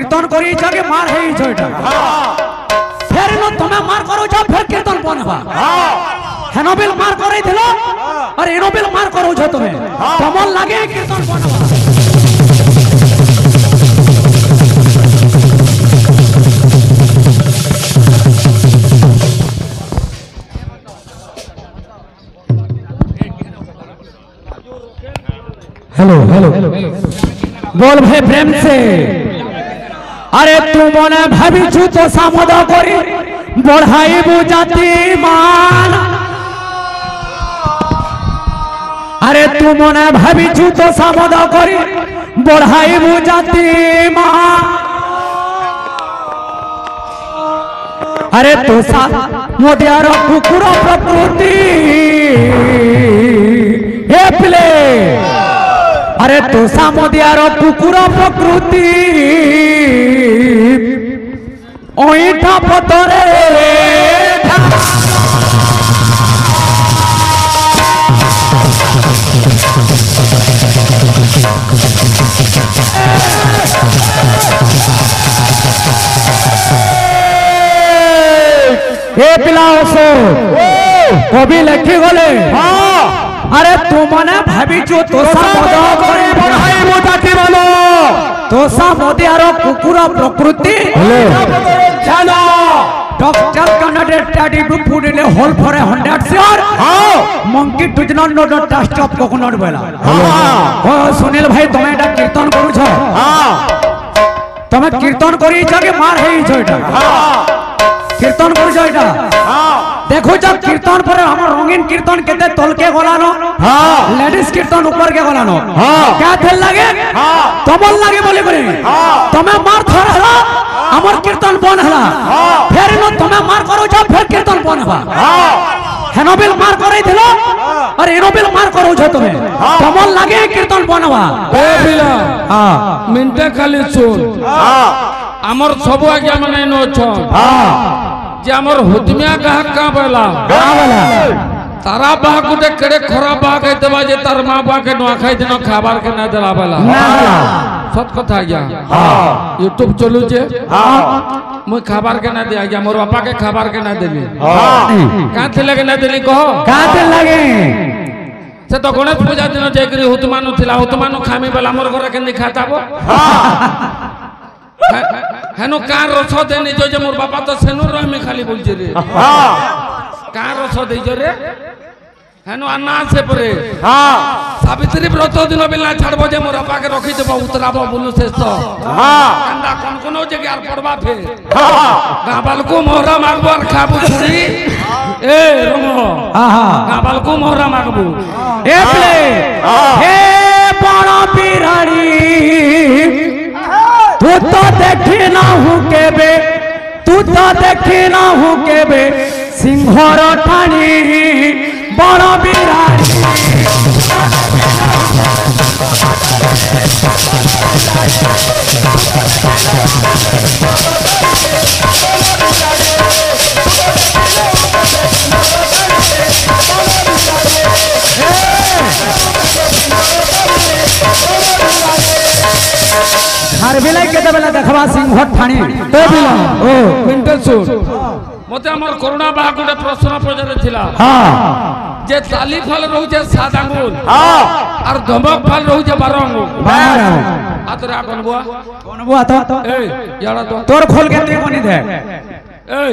कीर्तन करी जाके मार है इटा फिर न तुम्हें मार करो जा फिर कीर्तन बनवा हेनोबिल मार करे दिलो और एनोबिल मार करो जो तुम्हें कमल लगे कीर्तन बनवा हेलो हेलो बोल भाई प्रेम से अरे तू मने भाविछु तो सामद करी बढ़ाई बुझाती मान अरे तू मने भाविछु तो सामद करी बढ़ाई बुझाती मान अरे तो सा मोदियार कुकुर प्रकृति हे प्ले अरे तो सामदियार कुकुर प्रकृति ओइठा पतरे हे पिलाओ कवि लिखी गले अरे तू मने भाविछु तोसा मद करे बढ़ाई बुझाती मानो तोसा मदियार कुकुर प्रकृति चलो doctor candidate study book food in whole for 100 sure monkey does not know the taste of coconut बेला ओ सुनील भाई तुम्हें एटा कीर्तन करू छ तुम्हें कीर्तन करी जाके मार है इटा कीर्तन करू छ एटा देखो जब कीर्तन पर हमर रंगीन कीर्तन केते तल के गलानो लेडीज कीर्तन ऊपर के गलानो क्या थे लगे तमल लगे बोले करे तमे मार थरहला हमर कीर्तन बन हला फिर न तमे मार करो जा फिर कीर्तन बन हवा हेनोबिल मार करे दिलो और एनोबिल मार करो छ तमे तमल लगे कीर्तन बनवा ए बिला हां मिनटे खाली सुन हमर सब आज्ञा माने नो छ जे हमर हुतमिया का बेला तारा बाह गुटे केड़े खराब बाह के देबा जे तार मां बा के नुआ खाई दिन खाबार के ना देला बेला सत कथा गया यूट्यूब चलू जे मैं खाबार के ना दे गया मोर बापा के खाबार के ना देबी काथे लगे ना देली कहो काथे लगे से तो गणेश पूजा दिन जेकरी हुतमानु थिला हुतमानु खामी बेला मोर घर के नहीं खाताबो हेनो कार रस देनी जो जे मोर बापा तो सेनुर रही खाली बोल जे रे कार रस दे जो रे हेनो अन्ना से परे सावित्री व्रत दिन बेला छाड़बो जे मोर बापा के रखी देबो उतराबो बुलु शेष तो कंदा कोन कोनो जगह आर पड़बा फे गाबाल को मोहरा मागबो आर खाबू छुरी ए रमो गाबाल को मोहरा मागबो ए प्ले हे बड़ बिराड़ी तू तो देखी ना हूँ केबे तू तो देखी ना हूँ केबे सिंहर ठाणी बड़ बिराड़ी हर बिलाई के बेला देखबा सिंह ठाणी तो बिला ओ मिनटे सुन मते हमर कोरोना बा गुटे प्रश्न पजरे थिला हां जे ताली फल रहू जे 7 आंगुल हां और धमक फल रहू जे 12 आंगुल 12 आतरा कोनबुआ तो ए याडा तो तोर खोल के ते बनी दे ए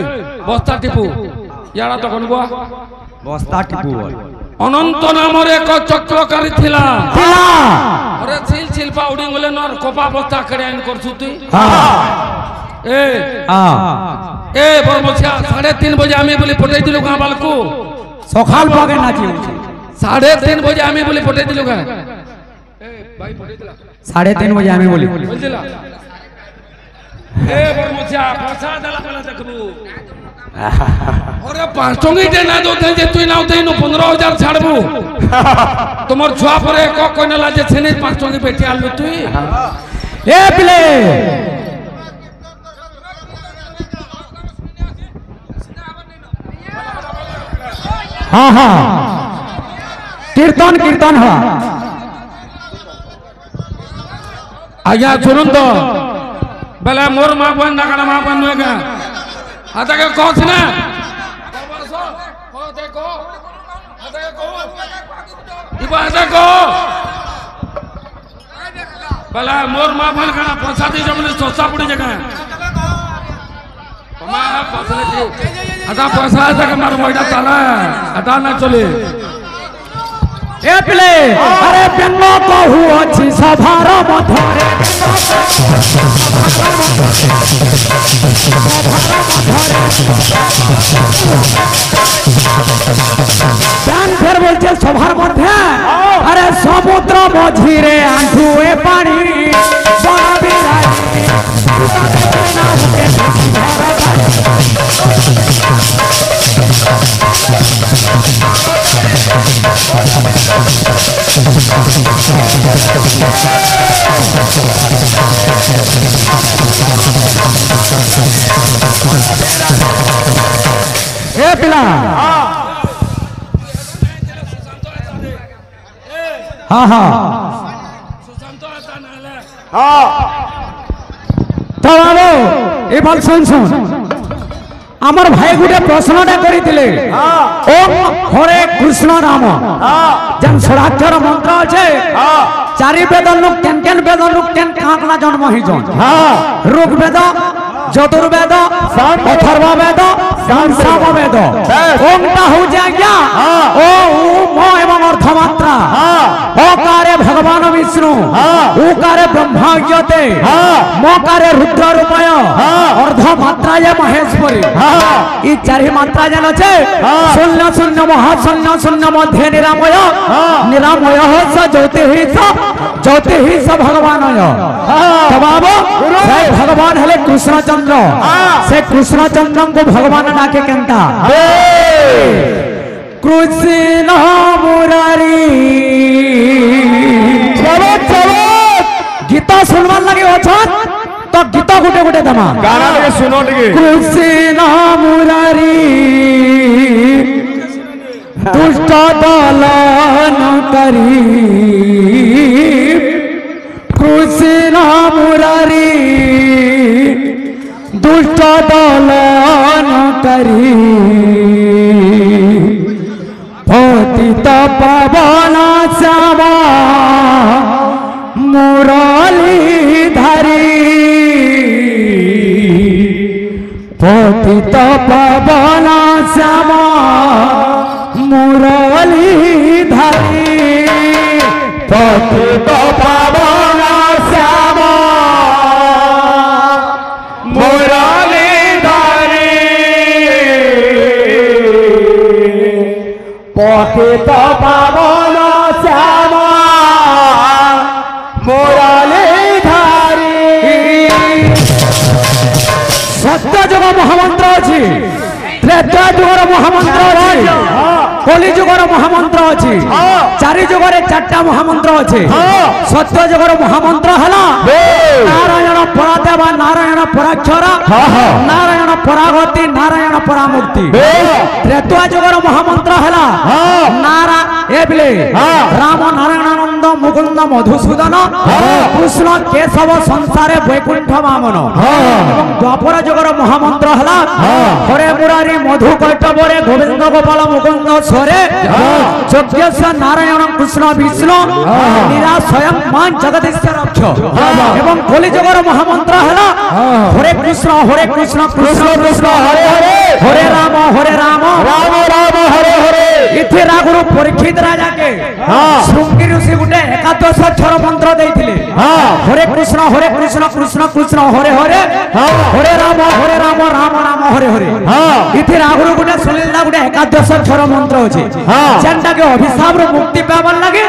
बस्ता टिपू याडा तो कोनबुआ बस्ता टिपू अनंत नामर एक चक्रकारी थिला अरे छिल छिलपा उडी गले नर कोपा बस्ता करे इन करछु तू ए बरमछिया 3:30 बजे आमी बोली पटै दिलु गां बालकू सखाल पागे नाची 3:30 बजे आमी बोली पटै दिलु गां ए भाई पटै दिला 3:30 बजे आमी बोली बुझला ए बरमछिया फसा दला पला देखबू अरे 5 टंगी दे ना दो जे तू ना उते 15000 छाड़बू तुमर छुआ पर एक कोनला जे छने 5 टंगी बेटी आलू तू ए प्ले हाँ हाँ कीर्तन कीर्तन हाँ आज्ञा सुनन तो বেলা মোর মা বোন না কানা মা বোন নুয়ে গা আতাকে কছ না ইবা দেখো বেলা মোর মা বোন কানা পয়সা দিয়ে যাবলে সস্তা পড়ে জায়গা মা পয়সা দিয়ে আতা পয়সা আছে মার মইটা তালা আতা না চলে ए पिले अरे पेन्नो कहू अछि सभार मधरे प्यान फेर बोलছে সভার মধ্যে আরে সমুদ্র মঝিরে আঁঠুয়ে পানি বড় বিরাই ए पिला हाँ हाँ तो बाबू ए बात सुन सुन আমার ভাই গুটে প্রশ্নটা করিলে ওম হরে কৃষ্ণ নাম যেন ষোড়াক্ষর মন্ত্র আছে চারি বেদ লোক কেন কেন বেদ লোক কেন কাঁকলা জন্ম হইজন ঋগ্বেদ যজুর্বেদ অথর্ব বেদ সামবেদ ওমটা হচ্ছে আজ্ঞা ও ম এবং অর্ধমাত্রা অকারে ভগবান বিষ্ণু উকারে ব্রহ্মাজ্ঞতে মকারে রুদ্র রূপায় অর্ধমাত্রায় মহেশ্বরী এই চারি মাত্রা যেন আছে শূন্য শূন্য মহাশূন্য শূন্য মধ্যে নিরাময় নিরাময় স জ্যোতিঃ স ভগবানয় বাবু সেই ভগবান হলে কৃষ্ণচন্দ্র সে কৃষ্ণচন্দ্রকে ভগবান ডাকে কেনটা কৃষ্ণ মুরারি গীত শুনবার লাগে অছন তো গীত গুটে গুটে দেমা গানা লাগে শুনো টিকে কৃষ্ণ মুরারি দুষ্ট দলন করি কৃষ্ণ মুরারি দুষ্ট দলন করি পতিত পাবন শ্যাম মুরলী ধারি পতিত পাবন শ্যাম মুরলী ধারি পতিত পাবন শ্যাম মুরলী ধারি পতিত পাবন শ্যাম মুরলী ধারি সত্য যুগ মহামন্ত্র আছে ত্রেতা যুগর মহামন্ত্র আছে কলি যুগর মহামন্ত্র আছে চারি যুগরে চারটা মহামন্ত্র আছে সত্য যুগর মহামন্ত্র হল নারায়ণ পরাদেব নারায়ণ পরাক্ষর নারায়ণ পরাগতি নারায়ণ পরামূর্তি ত্রেতা যুগর মহামন্ত্র হল নারা এবিলে রাম নারায়ণানন্দ মুকুন্দ মধুসূদন কৃষ্ণ কেশব সংসারে বৈকুণ্ঠ বামন এবং দ্বাপর যুগর মহামন্ত্র হল হরে মুরারি মধু কৈটবরে গোবিন্দ গোপাল মুকুন্দ স্বরে যজ্ঞেশ্বর নারায়ণ কৃষ্ণ বিষ্ণু নীরা স্বয়ং মান জগদীশ্বর অক্ষ এবং কলিযুগর মহামন্ত্র হল হরে কৃষ্ণ কৃষ্ণ কৃষ্ণ হরে হরে হরে রাম রাম রাম হরে হরে ইথে রাগুরু পরীক্ষিত রাজাকে শৃঙ্গী ঋষি গুটে একাদশ অক্ষর মন্ত্র দেইଥିଲେ হরে কৃষ্ণ কৃষ্ণ কৃষ্ণ হরে হরে হরে রাম রাম রাম হরে হরে ইথে রাগুরু গুটে সুনীলদা গুটে একাদশ অক্ষর মন্ত্র আছে যেটাকে অভিশাপর মুক্তি পাবার লাগে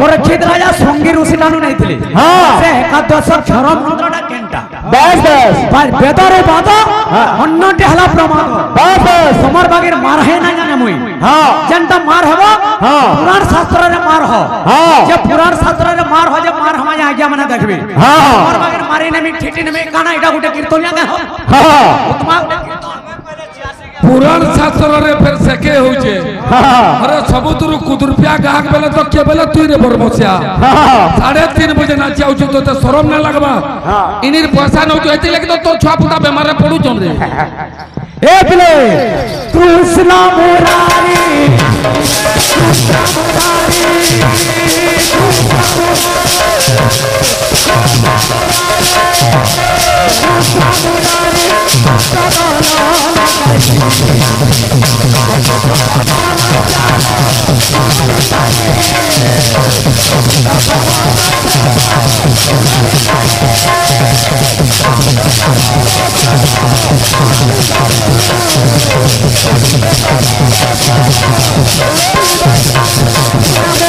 পরীক্ষিত রাজা শৃঙ্গী ঋষি টানু নেইଥିଲେ সে একাদশ অক্ষর মন্ত্রটা কেনটা বাস বাস বেদর বাদ অন্যটি হলা প্রমাদ বাস বাস তোমার বাগের মার হে না জানে মুই যেটা মার হব পুরাণ শাস্ত্রে মার হ যে পুরাণ শাস্ত্রে মার হ যে মার হমায় আজ্ঞা মানে দেখবে তোমার বাগের মারি নেমি ঠিটি নেমি কানা এটা গুটে কীর্তনিয়া দেহ তোমার पुराण शास्त्र रे फिर सेके होचे अरे सबुतुरु कुदुरपिया गाहक बेले तो के बेले तुई रे बरमसिया 3:30 बजे ना जाउ तो ते शरम ना लगबा इनिर पैसा न होती हेती लेकिन तो छुआ पुता बेमार रे पडु चन रे ए पिले कृष्ण मुरारी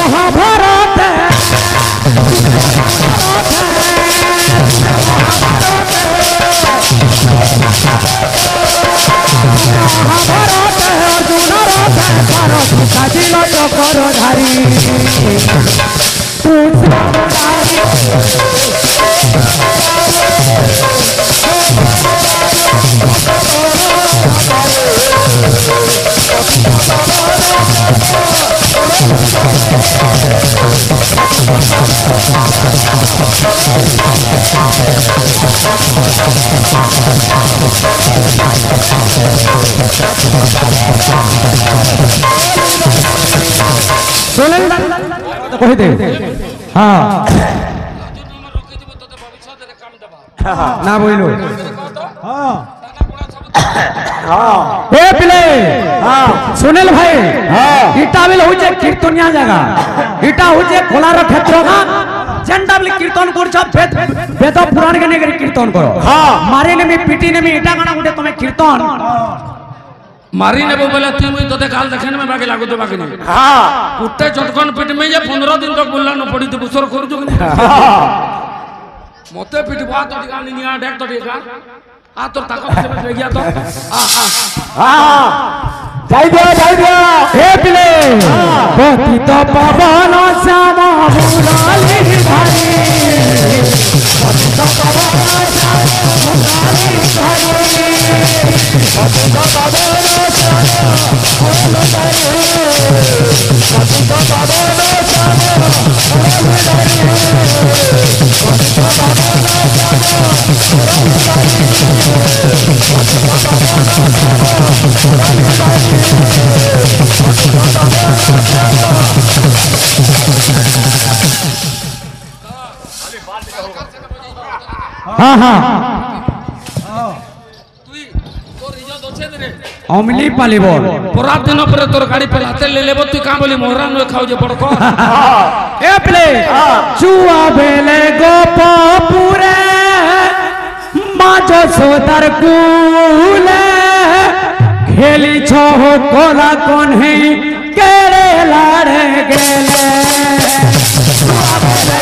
महाभारत कह दे हाँ ना बोलो ए पिले सुनील भाई इटा बिल होचे कीर्तनिया जगह इटा होचे कोलार क्षेत्र का जेंडा बिल कीर्तन करछ वेद पुराण के नेगरी कीर्तन करो मारे ने मी पीटी ने मी इटा गाना गुटे तमे कीर्तन मारी ने बोले तुम तोते काल देखने में बाकी लागो तो बाकी नहीं हां कुत्ते चटकन पेट में ये 15 दिन तक बुल्ला न पड़ी तो बुसर कर जो मते पिटवा तो दिखा नहीं आ देख तो देखा आ तो ताको से बैठ गया तो हां जाई दे हे पिले पति तो पवन श्याम मुराली भाई पति तो पवन श्याम मुराली भाई पति तो पवन श्याम हाँ हाँ अमली पालिब पूरा दिन पर तोर गाड़ी पे लाते ले लेबो तू का बोली मोहरा न खाओ जे बड़को ए प्ले चुआ बेले गोपपुरे माजो सोदर कुले खेली छो कोला कोन है केड़े लाड़े गेले चुआ बेले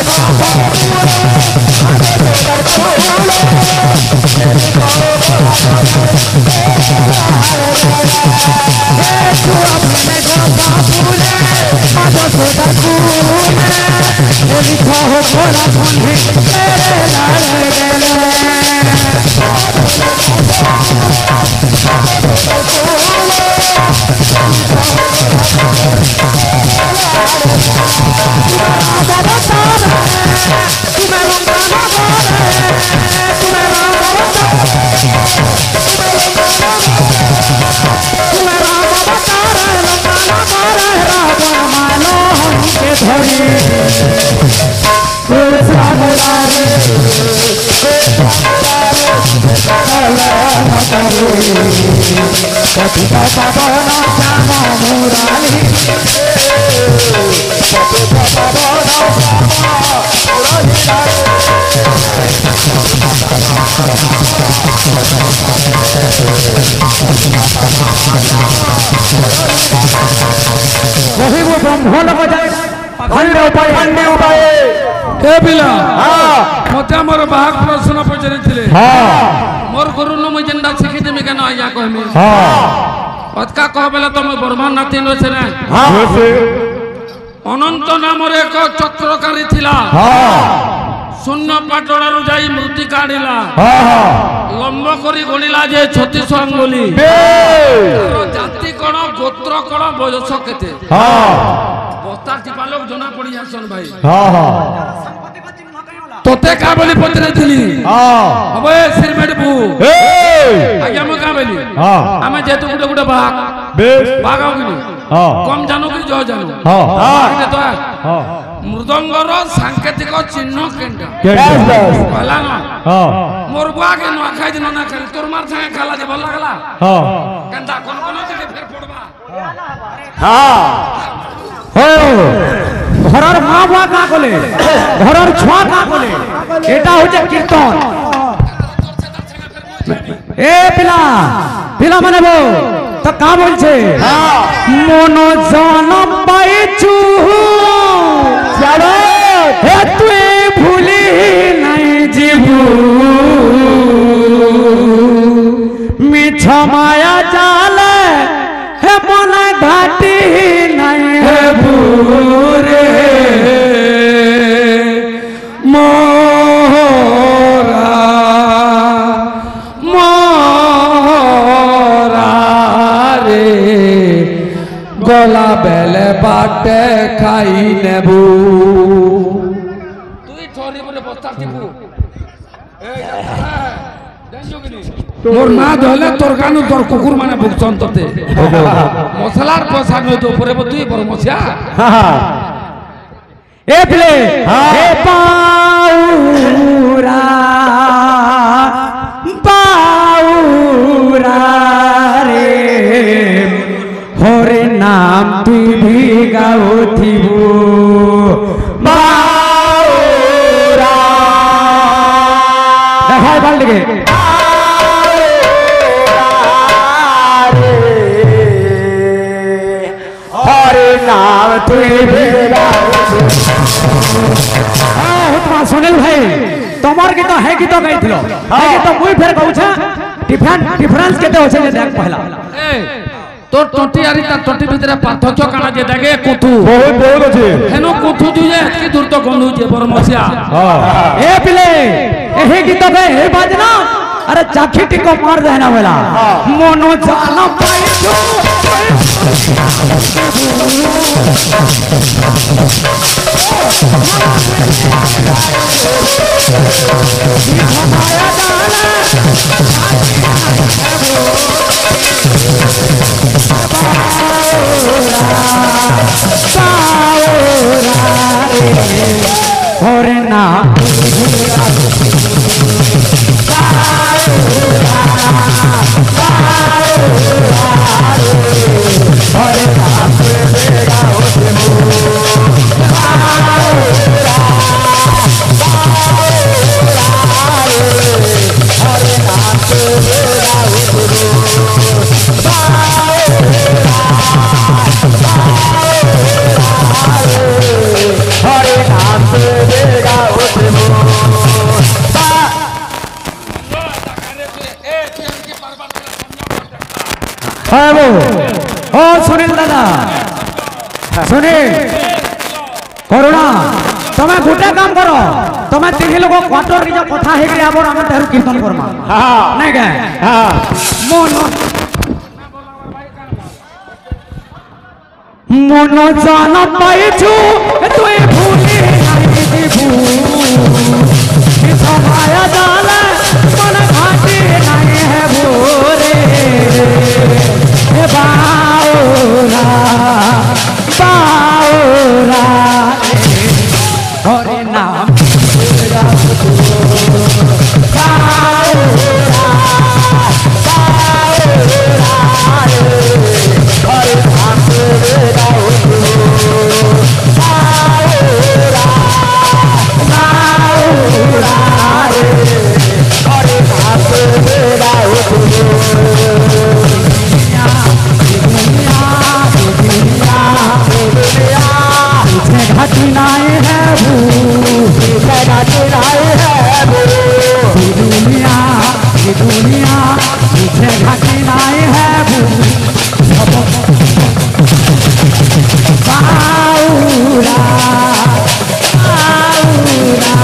वही वो ब्रह्म लग जाए खंडे उपाय ए बिला मते हमर बाहक प्रश्न पचरे थिले मोर गुरु न म जेंडा सिखि देमी केन आया कहमी पतका कह बेला तो मैं बर्मा नाती न छे ना अनंत नाम रे एक चक्रकारी थिला শূন্য পাটড়ারু যাই মূর্তি কাঢ়িলা লম্ব করি গণিলা যে 36 আঙ্গুলি জাতি কোন গোত্র কোন বয়স কেতে বস্তা টিপা লোক জনা পড়ি যাসন ভাই তোতে কা বলি পত্রে দিলি হবে সিরমেট বু আগে আমি কা বলি আমি যেহেতু গুটে গুটে বাঘ বাঘ হইনি কম জানো কি জয় জানো তো মৃদঙ্গর সাংকেতিক চিহ্ন কেনটা বলা না মোর বুয়া কে নুয়া খাই দিন না খালি তোর মার সাথে খেলা যে ভাল লাগলা কেনটা কোন কোন দিকে ফের পড়বা ঘরের মা বুয়া কা বলে ঘরের ছোয়া কা বলে এটা হচ্ছে কীর্তন এ পিলা পিলা মানে বল তো কা বলছে মন জনম পাইছু হে তুই ভুলি নাই জীবু মিছ মায়া জালে হে মনে ঘাটি নাই হে বুরে মোরা মোরা রে গলা বেলে বাটে খাই নেবু তুই ঠরি বলে বস্তা টিপু মোর না ধলে তোর গানু তোর কুকুর মানে ভুগছন তোতে মশলার পয়সা নই তো উপরে তুই বড় মশিয়া এ প্লে এ পাউরা পাউরা রে হরে নাম তুই ভিগাও থিবু পাউরা দেখাই ভাল লাগে হরে নাম তুই ভিগাও सुनील भाई तमर गीत है गीत गाइथिल है गीत मुई फेर कहूछा डिफरेंस केते होछे जे देख पहला ए তোর টটি আরি তা টটি ভিতরে পার্থক্য কানা যে দেখে কুথু বহুত বহুত আছে হেনো কুথু জুয়ে কি দূর তো গন্ধু যে বরমসিয়া ए पिले एही गीत गे हे बाजना अरे चाखी टिको मार देना वाला मोनो जाना पाई जो और ना ओ सुनील दादा सुनील करुणा तुम्हें गोटे काम करो तुम्हें तीन लोग क्वार्टर निज कथा हे गया आबर हम तेरु कीर्तन करमा नहीं के मन मन जान पाइछु तुई भूली नहीं दिबू कि समाया जाले मन घाटी नहीं है भोरे बाओरा बाओरा हरे नाम घटनाएं है ये दुनिया पीछे घटनाएं है बाउरा बाउरा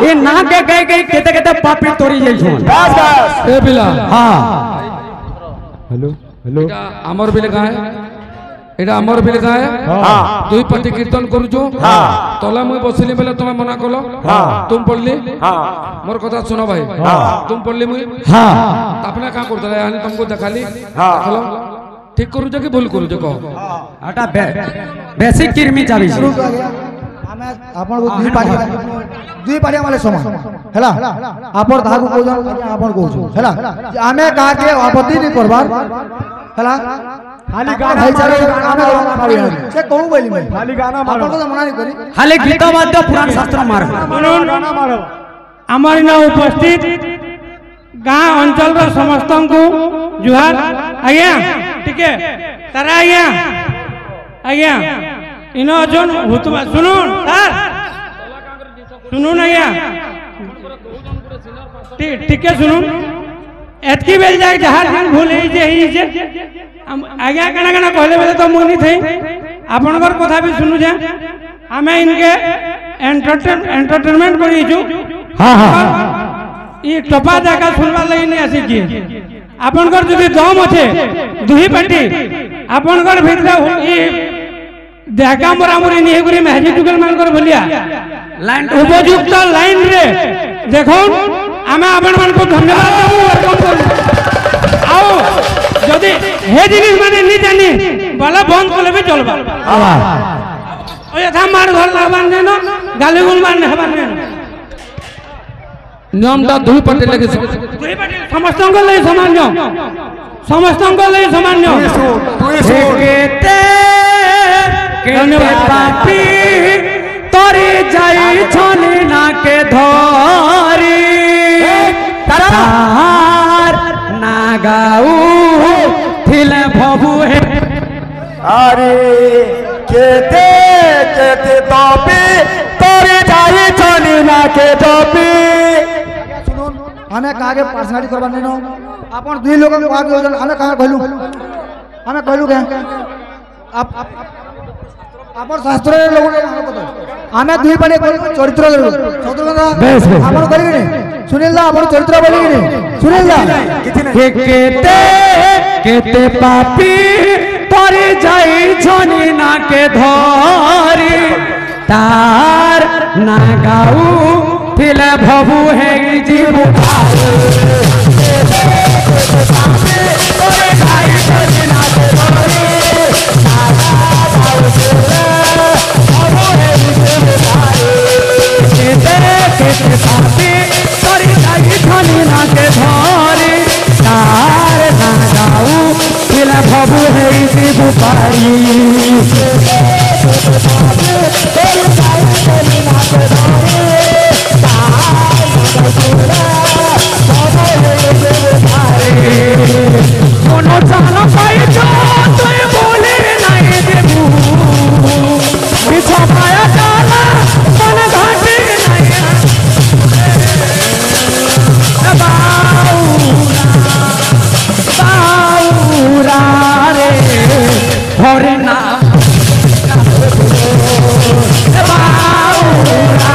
ये ना के गए गए केते केते पापी तोरी जाई छन बस बस ए बिला हां हेलो हेलो आमर बिल गाए एटा आमर बिल गाए हां दुई पति कीर्तन करूजो हां तला मुई बसिली बेले तुम मना कलो हां तुम पढ़ली हां मोर कथा सुनो भाई हां तुम पढ़ली मुई हां अपने का करतले यानी तुमको देखाली हां देखलो ठीक करूजो कि भूल करूजो कहो आटा बेसिक किरमी चाबी शुरू कर गया ଆମେ ଆପଣଙ୍କୁ ଦୁଇ ପାଳି ଆମଲେ ସମାନ ହେଲା ଆପଣ ତାହାକୁ କହୁଛନ୍ ଆପଣ କହୁଛନ୍ ହେଲା ଆମେ କାହାକେ ଆପତ୍ତି नहीं करबार ହେଲା खाली गाना भाईचारा ଆମେ ପାଳି ସେ कहू बोली मैं खाली गाना ଆପଣ ତ ମନା नहीं करी खाली गीत वाद्य पुराण शास्त्र मार गाना मारो आमर इन उपस्थित गाँ अंचल समस्त को जुहार आज्ञा टिके तारा आज्ञा आज्ञा इन अजन हुतबा सुनुन सर सुनुन आज्ञा टिके सुनुन एतकी बेल जाए जहार दिन भूल जे आज्ञा कना कना कहले बेले तो मुनी थई आपनकर कथा भी सुनु जे हमें इनके एंटरटेनमेंट करी छु हां हां ये टपा जाका सुनवा लगी नहीं आसी की आपनकर जदि दम अछे दुही पार्टी आपनकर भितरा ई देहका मरामरी नहीं करी महजी टुकल मानकर बोलिया लाइन उपयुक्त लाइन रे देखो हमें आपण मान को धन्यवाद देबो वेलकम करू आओ जदि हे जिनिस माने नहीं जानी बाला बंद करले भी चलबा ओ यथा मार घर लागबान ने न गाली गुल मान हेबान ने नियमटा दुई पटे लगे दुई पार्टी समस्त को ले समान नियम समस्त को ले समान नियम केते केते पापी तोरी जाई छनी ना के धरी तार ना गाऊ थिले भबु हे अरे केते केते तोपी तोरी जाई छनी ना के तोपी सुनुन हमें कागे पर्सनालिटी करबा नहीं नो आपण दुई लोग को आगे होजन हमें कहां कहलु के आप आपण शास्त्र लोग ने हमें दुई पाले चरित्र शत्रुघ्न बेस बेस आपण करी नहीं सुनील दा आपण चरित्र बोली नहीं सुनील दा के केते केते पापी तोरी जाई छनी ना के धरी तार ना गाऊ थिले भबु हे जीवु भबु है जीवु पारी कोनो चाला पाई जो तुम बोले नहीं देबू पीछा पाया चाला मन घाटे नहीं बाऊरा रे हरे नाम बाऊरा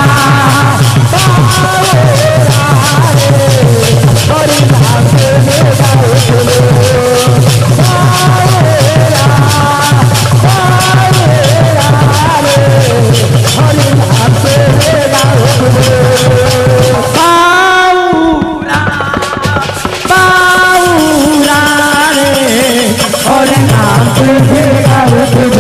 बाऊरा रे हरे नाम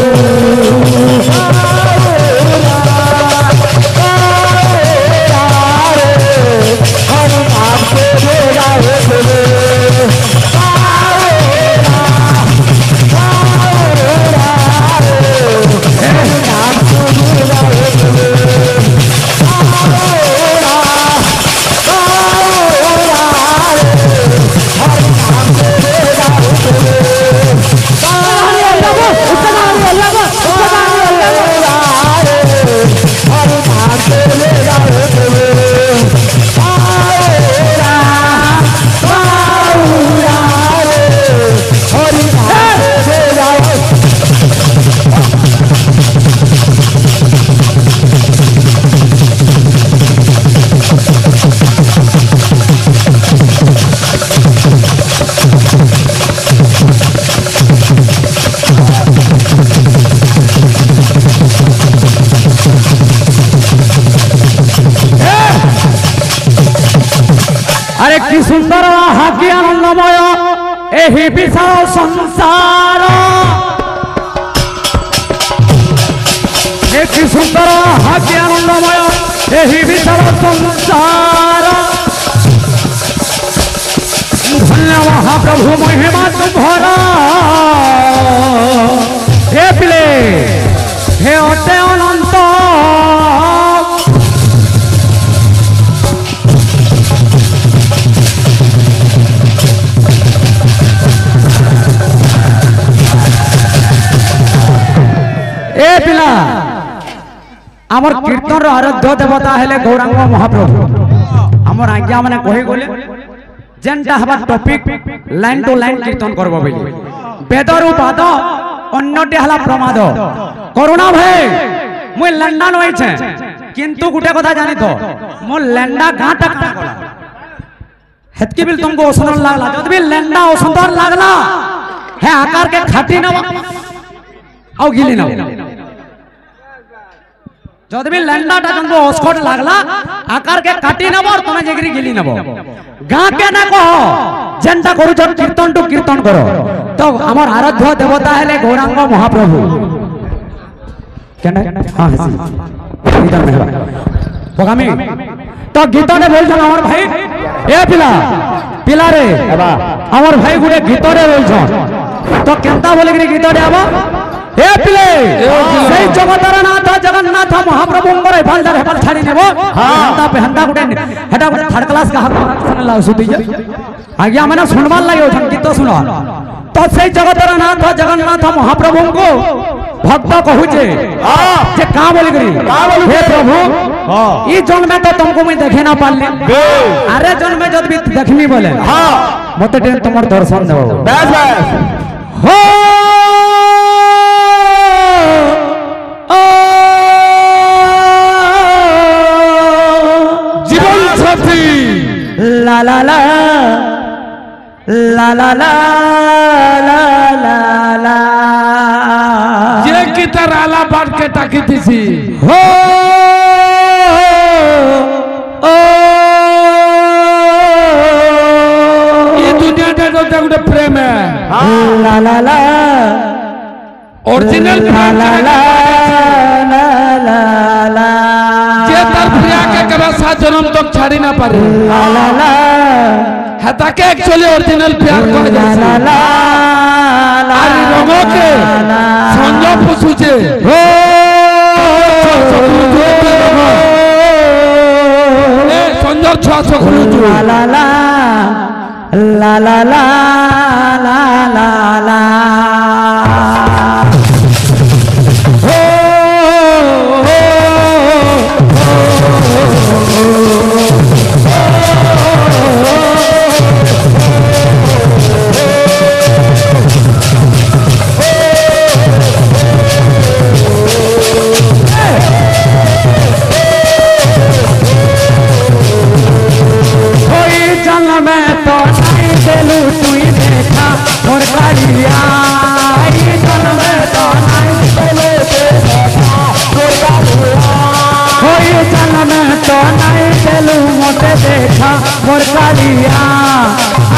ଏହି ବିଶାଳ ସଂସାର କି ସୁନ୍ଦର ହାକି ଆନନ୍ଦମୟ ଏହି ବିଶାଳ ସଂସାର ଧନ୍ୟ ମହାପ୍ରଭୁ ମହିମା ତୁମ୍ଭର ହେ ପିଲେ ହେ ଅଟେ ଅନନ୍ତ ए पिला आमर कीर्तन आराध्य देवता हेले गौरांग महाप्रभु आमर आज्ञा माने कहि गले जेनटा हबा टॉपिक लाइन टू लाइन कीर्तन करबो बेली वेदरु बाद अन्यटे हला प्रमाद करुणा भाई मुई लंडन होई छे किंतु गुटे कथा जानि तो मो लंडा गाटा काटा गला हेतकी बिल तुमको ओसनर लागला जद भी लंडा ओसनर लागला हे आकार के खाटी न आउ गिली न जद भी लंडाटा तुमको ओस्कोट लागला आकार के काटी नबो और तमे जेगरी गिली नबो गा के ना कहो जेनटा करू जन कीर्तन टू कीर्तन करो तो हमर आराध्य देवता हेले गौरांग महाप्रभु केना हां हसी इधर में बगामी तो गीत ने बोल जन हमर भाई ए पिला रे हमर भाई गुडे गीत रे बोल छन तो केनता बोले कि गीत रे आबो ए पिले সেই জগতর নাথ জগন্নাথ মহাপ্রভুঙ্গর ভালদার হেপাল ছাড়ি নেব হান্দা পেহন্দা গুটে হেটা গুটে থার্ড ক্লাস কাহার শুনলা সুতি আজ্ঞা মানে শুনবার লাগি ওছন গীত শুন তো সেই জগতর নাথ জগন্নাথ মহাপ্রভুঙ্গো ভক্ত কহুছে যে কা বলি করি হে প্রভু ই জন্মে তো তুমको मैं देखे ना पारली अरे जन्मे जब भी देखनी बोले हां मते टेन तुमर दर्शन देबो बस बस हो জীবন সাথী লা লা লা লা লা লা লা লা লা যে কি তার আলা বাড় কে তাকিতেছি हो ओ এই দুনিয়াটা তো একটা প্রেম ला ला ला অরিজিনাল ला ला ला ला ला ला যে তার প্রিয়াকে কবে সাত জন্ম তক ছাড়ি না পারে ला ला ला হ্যাঁ তাকে অ্যাকচুয়ালি অরিজিনাল প্যার করে ला যাচ্ছে ला ला আর এই রঙকে সঞ্জয় পুষুছে हो সঞ্জয় ছোঁয়া চোখলুচু ला ला ला ला ला ला ला ला ला हो कोई जल में तो नहीं देलू तुई देखा और कालिया जल में तो नहीं देलू देखा और कालिया कोई जल में तो नहीं देलू मोटे देखा और कालिया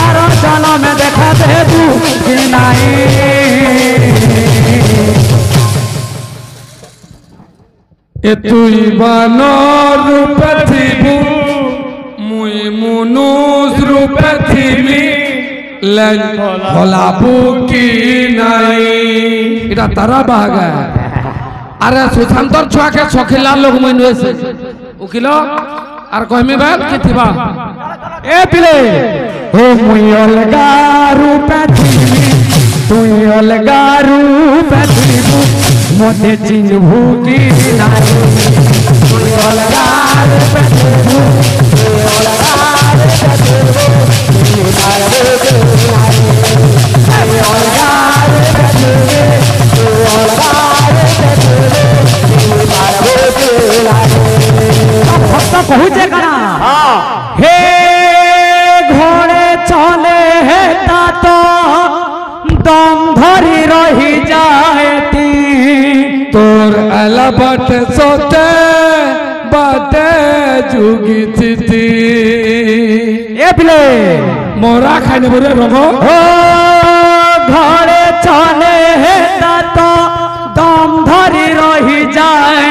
आरो जल में देखा देबू कि नहीं এ তুই বানর রূপে থিবু মুই মনুষ রূপে থিবি হলাবু কি নাই এটা তারা বাগা আরে সুশান্তর ছুয়াকে সখিলা লোক মুই নইছে উকিল আর কইমি বাল কি থিবা ए पिले हो मुई अलगा रूपे थीबी तुई अलगा रूपे थीबू मोते चिन्हबू की नाई तुई अलगा रूपे थीबू तुई अलगा रूपे थीबू तुई मारबू की नाई तुई अलगा रूपे थीबी तुई अलगा रूपे थीबू तुई मारबू की नाई भक्त कहूचे कना हे घोड़े चले है तो दम धरी रही जाती তোর আলা বাটে সতে বাটে যুগি চিতি ए पिले মোরা খাইনে বলে রব ओ ঘরে চলে তা তো দম ধরি রহি যায়